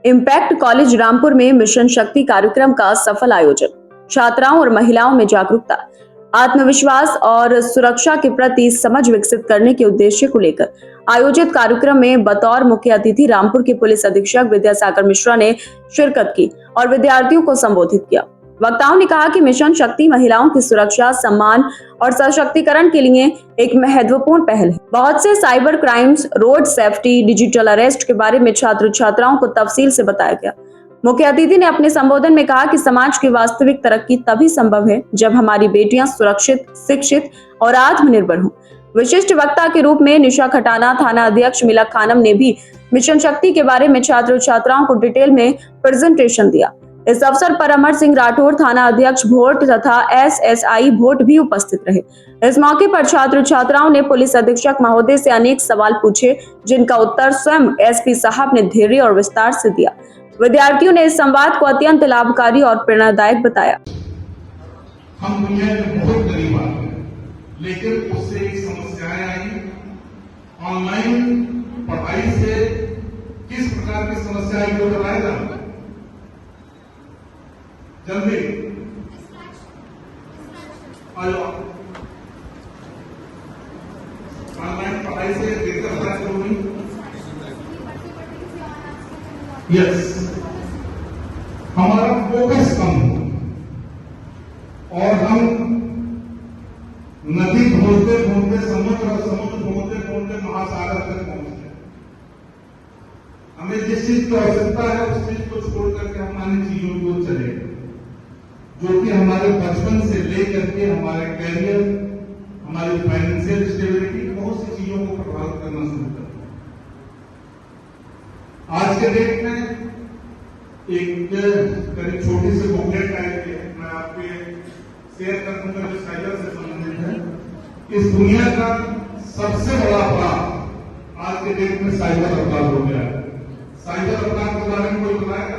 Impact college Rampur में mission शक्ति कार्यक्रम का सफल आयोजन। छात्राओं और महिलाओं में जागरूकता, आत्मविश्वास और सुरक्षा के प्रति समझ विकसित करने के उद्देश्य को लेकर आयोजित कार्यक्रम में बतौर मुख्य अतिथि रामपुर के पुलिस अधीक्षक विद्यासागर मिश्रा ने शिरकत की और विद्यार्थियों को संबोधित किया। वक्ताओं ने कहा कि मिशन शक्ति महिलाओं की सुरक्षा, सम्मान और सशक्तिकरण के लिए एक महत्वपूर्ण पहल है। बहुत से cyber crimes, road safety, digital arrest के बारे में छात्र छात्राओं को तफसील से बताया गया। मुख्य अतिथि ने अपने संबोधन में कहा कि समाज की वास्तविक तरक्की तभी संभव है जब हमारी बेटियां सुरक्षित, शिक्षित और आत्मनिर्भर हों। विशिष्ट वक्ता के रूप में निशा खटाना, थाना अध्यक्ष मिलक खानम ने भी मिशन शक्ति के बारे में छात्र छात्राओं को डिटेल में प्रेजेंटेशन दिया। इस अवसर पर अमर सिंह राठौर, थाना अध्यक्ष भोट तथा SSI भोट भी उपस्थित रहे। इस मौके पर छात्र छात्राओं ने पुलिस अधीक्षक महोदय से अनेक सवाल पूछे, जिनका उत्तर स्वयं SP साहब ने धैर्य और विस्तार से दिया। विद्यार्थियों ने इस संवाद को अत्यंत लाभकारी और प्रेरणादायक बताया। हम दुनिया के बहुत करीब आ गए, लेकिन उससे एक समस्याएं आई। ऑनलाइन पढ़ाई से किस प्रकार की समस्याएं को कराएगा? जल्दी ऑनलाइन पढ़ाई से दिक्कत है जरूरी। यस, हमारा फोकस कम हो और हम नदी ढूंढते ढूंढते समुद्र और समुद्र ढूंढते ढूंढते महासागर तक पहुंचते। हमें जिस चीज की आवश्यकता है उस चीज को छोड़ करके हम अन्य चीजों को चले, जो कि हमारे बचपन से लेकर के हमारे कैरियर, हमारी फाइनेंशियल स्टेबिलिटी, बहुत सी चीजों को प्रभावित करना शुरू करता है। आज के डेट में एक करीब छोटी सी बुकलेट टाइप है, मैं आपके शेयर कर दूंगा, जो साइबर से संबंधित है। इस दुनिया का सबसे बड़ा अपराध आज के डेट में साइबर अपराध हो गया है। साइबर अपराध के बारे में कोई बताएगा?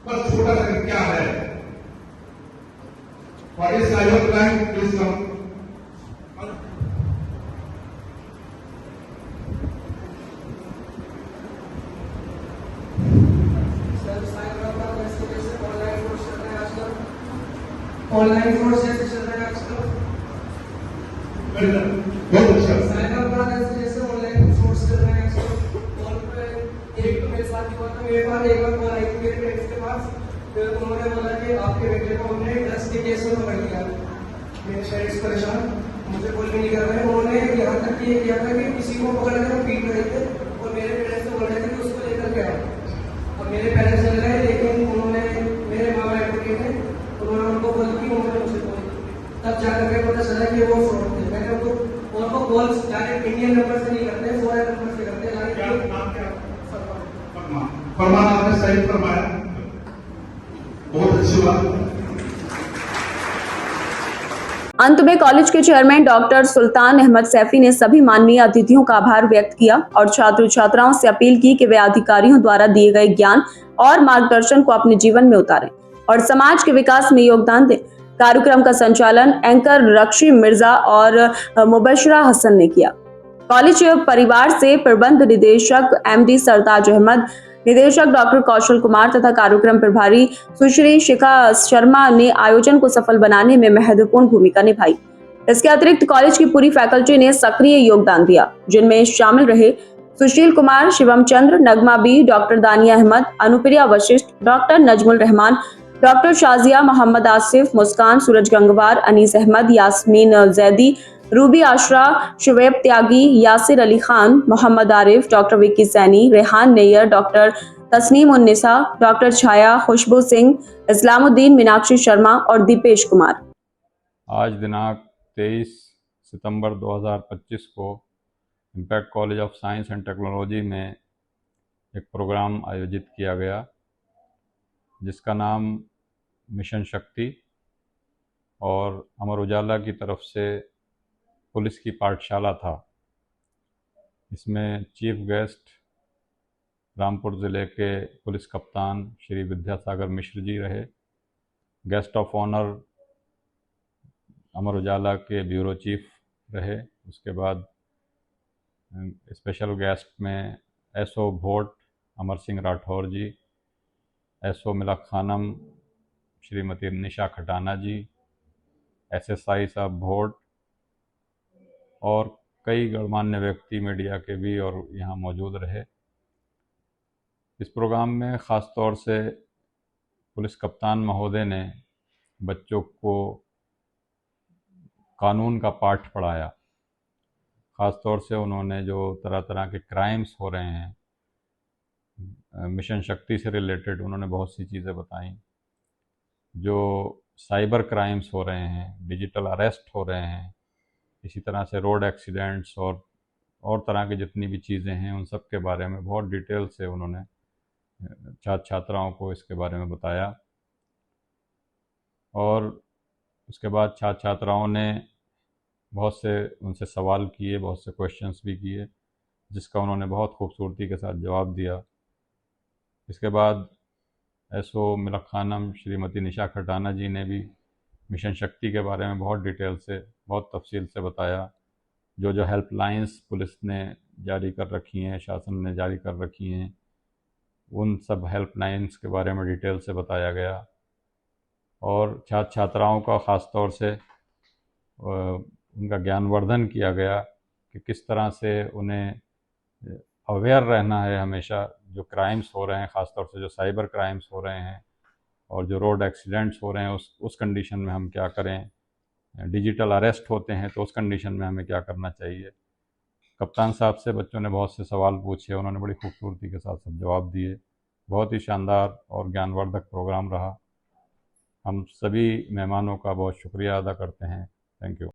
बस छोटा सा क्या है, what is cyber crime? Please come. Online fraud जैसे चल रहा है आजकल। बहुत अच्छा। साइबर अपराध जैसे ऑनलाइन फ्रॉड चल रहे हैं आजकल। कॉल पे एक तो मेरे साथ हुआ था, मेरे पास एक बार कॉल आई थी मेरे पेरेंट्स के पास, फिर उन्होंने बोला कि आपके बेटे को हमने ड्रग्स के केस में पकड़ लिया। मेरे पेरेंट्स परेशान, मुझे कोई भी नहीं कर रहे। उन्होंने यहाँ तक ये किया था कि किसी को पकड़ कर पीट रहे थे और मेरे पेरेंट्स को बोल रहे थे कि उसको लेकर के आओ। अब मेरे पेरेंट्स चल गए, लेकिन उन्होंने, मेरे मामा एडवोकेट है, उन्होंने उनको बोल की उन्होंने मुझे बोल, तब जाकर के पता चला कि वो फ्रॉड थे। मैंने उनको कॉल्स डायरेक्ट इंडियन नंबर से नहीं करते, फॉरेन नंबर से करते हैं। फरमान आपने सही फरमाया, बहुत अच्छी बात। अंत में कॉलेज के चेयरमैन डॉक्टर सुल्तान अहमद सैफी ने सभी माननीय अतिथियों का आभार व्यक्त किया और छात्र छात्राओं से अपील की कि वे अधिकारियों द्वारा दिए गए ज्ञान और मार्गदर्शन को अपने जीवन में उतारें और समाज के विकास में योगदान दें। कार्यक्रम का संचालन एंकर रक्षी मिर्जा और मुबशरा हसन ने किया। कॉलेज परिवार से प्रबंध निदेशक MD सरताज अहमद, निदेशक डॉक्टर कौशल कुमार तथा कार्यक्रम प्रभारी सुश्री शिखा शर्मा ने आयोजन को सफल बनाने में महत्वपूर्ण भूमिका निभाई। इसके अतिरिक्त कॉलेज की पूरी फैकल्टी ने सक्रिय योगदान दिया, जिनमें शामिल रहे Sushil Kumar, Shivam Chandra, Nagma B, doctor Dania Ahmad, Anupriya Vashishth, doctor Najmul Rahman, doctor Shazia, Mohammad Asif, Muskan, Suraj Gangwar, Anees Ahmad, Yasmeen Zaidi, Ruby Ashra, Shuaib Tyagi, Yasir Ali Khan, Mohammad Arif, doctor Vicky Saini, Rehan Nayyar, doctor Tasneem Unnisa, doctor Chhaya, Khushboo Singh, Islamuddin, Meenakshi Sharma और दीपेश कुमार। आज दिनांक 23 सितंबर 2025 को impact college of science and technology में एक प्रोग्राम आयोजित किया गया, जिसका नाम मिशन शक्ति और अमर उजाला की तरफ से पुलिस की पाठशाला था। इसमें चीफ गेस्ट रामपुर ज़िले के पुलिस कप्तान श्री विद्यासागर मिश्र जी रहे। Guest of honour Amar Ujala के ब्यूरो चीफ रहे। उसके बाद स्पेशल गेस्ट में SO भोट अमर सिंह राठौर जी, एसओ मिलक खानम श्रीमती निशा खटाना जी, एसएसआई साहब भोट और कई गणमान्य व्यक्ति मीडिया के भी और यहाँ मौजूद रहे। इस प्रोग्राम में ख़ास तौर से पुलिस कप्तान महोदय ने बच्चों को कानून का पाठ पढ़ाया। ख़ास तौर से उन्होंने जो तरह तरह के क्राइम्स हो रहे हैं, मिशन शक्ति से रिलेटेड उन्होंने बहुत सी चीज़ें बताई। जो साइबर क्राइम्स हो रहे हैं, डिजिटल अरेस्ट हो रहे हैं, इसी तरह से रोड एक्सीडेंट्स और तरह की जितनी भी चीज़ें हैं उन सब के बारे में बहुत डिटेल से उन्होंने छात्र छात्राओं को इसके बारे में बताया। और उसके बाद छात्र छात्राओं ने बहुत से उनसे सवाल किए, बहुत से क्वेश्चंस भी किए, जिसका उन्होंने बहुत खूबसूरती के साथ जवाब दिया। इसके बाद एसओ मिलक खानम श्रीमती निशा खटाना जी ने भी मिशन शक्ति के बारे में बहुत डिटेल से, बहुत तफसील से बताया। जो हेल्पलाइंस पुलिस ने जारी कर रखी हैं, शासन ने जारी कर रखी हैं, उन सब हेल्पलाइंस के बारे में डिटेल से बताया गया। और छात्र छात्राओं का ख़ास तौर से उनका ज्ञानवर्धन किया गया कि किस तरह से उन्हें अवेयर रहना है हमेशा। जो क्राइम्स हो रहे हैं, ख़ास तौर से जो साइबर क्राइम्स हो रहे हैं और जो रोड एक्सीडेंट्स हो रहे हैं, उस कंडीशन में हम क्या करें। डिजिटल अरेस्ट होते हैं तो उस कंडीशन में हमें क्या करना चाहिए। कप्तान साहब से बच्चों ने बहुत से सवाल पूछे, उन्होंने बड़ी खूबसूरती के साथ सब जवाब दिए। बहुत ही शानदार और ज्ञानवर्धक प्रोग्राम रहा। हम सभी मेहमानों का बहुत शुक्रिया अदा करते हैं। Thank you.